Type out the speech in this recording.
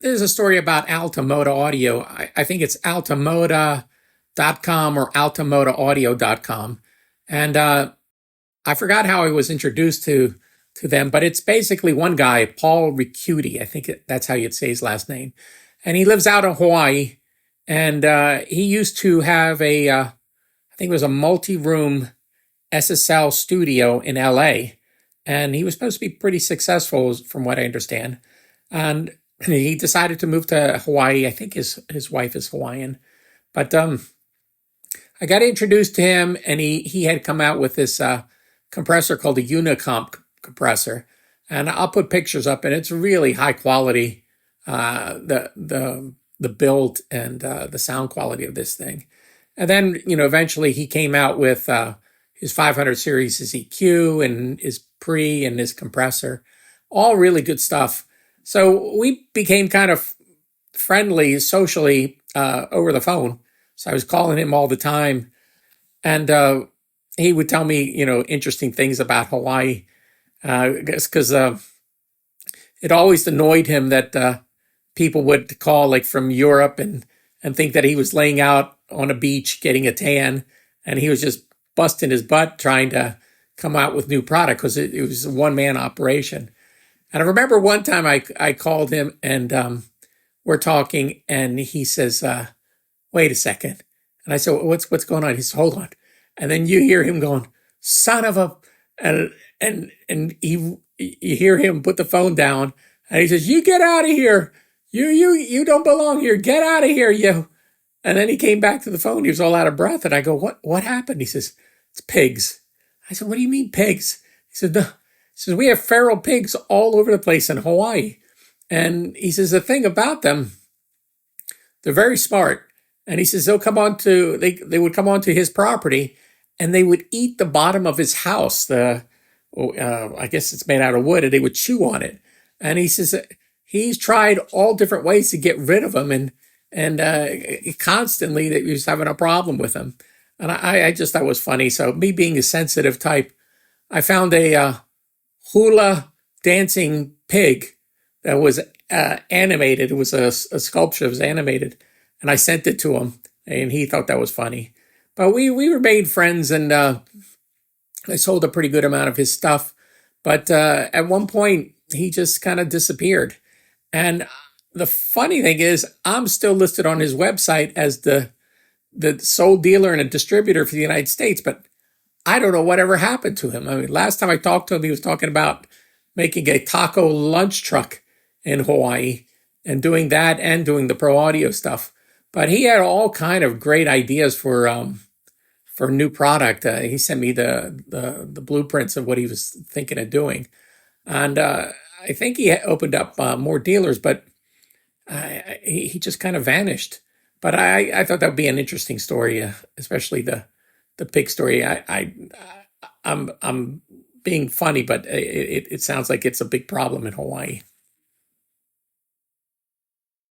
there's a story about Altamoda Audio. I think it's altamoda.com or altamodaaudio.com. And I forgot how I was introduced to them, but it's basically one guy, Paul Ricciuti. I think that's how you'd say his last name. And he lives out in Hawaii. And he used to have I think it was a multi-room SSL studio in LA. And he was supposed to be pretty successful, from what I understand. And he decided to move to Hawaii. I think his wife is Hawaiian. But I got introduced to him, and he had come out with this compressor called a Unicomp compressor. And I'll put pictures up, and it's really high quality, the build and the sound quality of this thing. And then, eventually he came out with his 500 series, his EQ and his pre and his compressor, all really good stuff. So we became kind of friendly socially over the phone. So I was calling him all the time, and he would tell me, interesting things about Hawaii. Because it always annoyed him that people would call like from Europe and think that he was laying out on a beach getting a tan, and he was just busting his butt trying to come out with new product because it was a one-man operation. And I remember one time I called him, and we're talking, and he says, wait a second. And I said, what's going on? He said, hold on. And then you hear him going, son of a, and you hear him put the phone down, and he says, you get out of here. You don't belong here. Get out of here, you. And then he came back to the phone. He was all out of breath. And I go, what happened? He says, it's pigs. I said, what do you mean pigs? He said, no. He says, we have feral pigs all over the place in Hawaii. And he says, the thing about them, they're very smart. And he says, they would come onto his property, and they would eat the bottom of his house. I guess it's made out of wood, and they would chew on it. And he says he's tried all different ways to get rid of them, and constantly that he was having a problem with them. And I just thought it was funny. So me being a sensitive type, I found a hula dancing pig that was animated. It was a sculpture that was animated. And I sent it to him, and he thought that was funny. But we remained friends, and I sold a pretty good amount of his stuff. But at one point, he just kind of disappeared. And the funny thing is, I'm still listed on his website as the sole dealer and a distributor for the United States, but I don't know whatever happened to him. I mean, last time I talked to him, he was talking about making a taco lunch truck in Hawaii and doing that and doing the pro audio stuff. But he had all kind of great ideas for new product. He sent me the blueprints of what he was thinking of doing. And I think he opened up more dealers, but he just kind of vanished. But I thought that would be an interesting story, especially the pig story. I'm being funny, but it sounds like it's a big problem in Hawaii.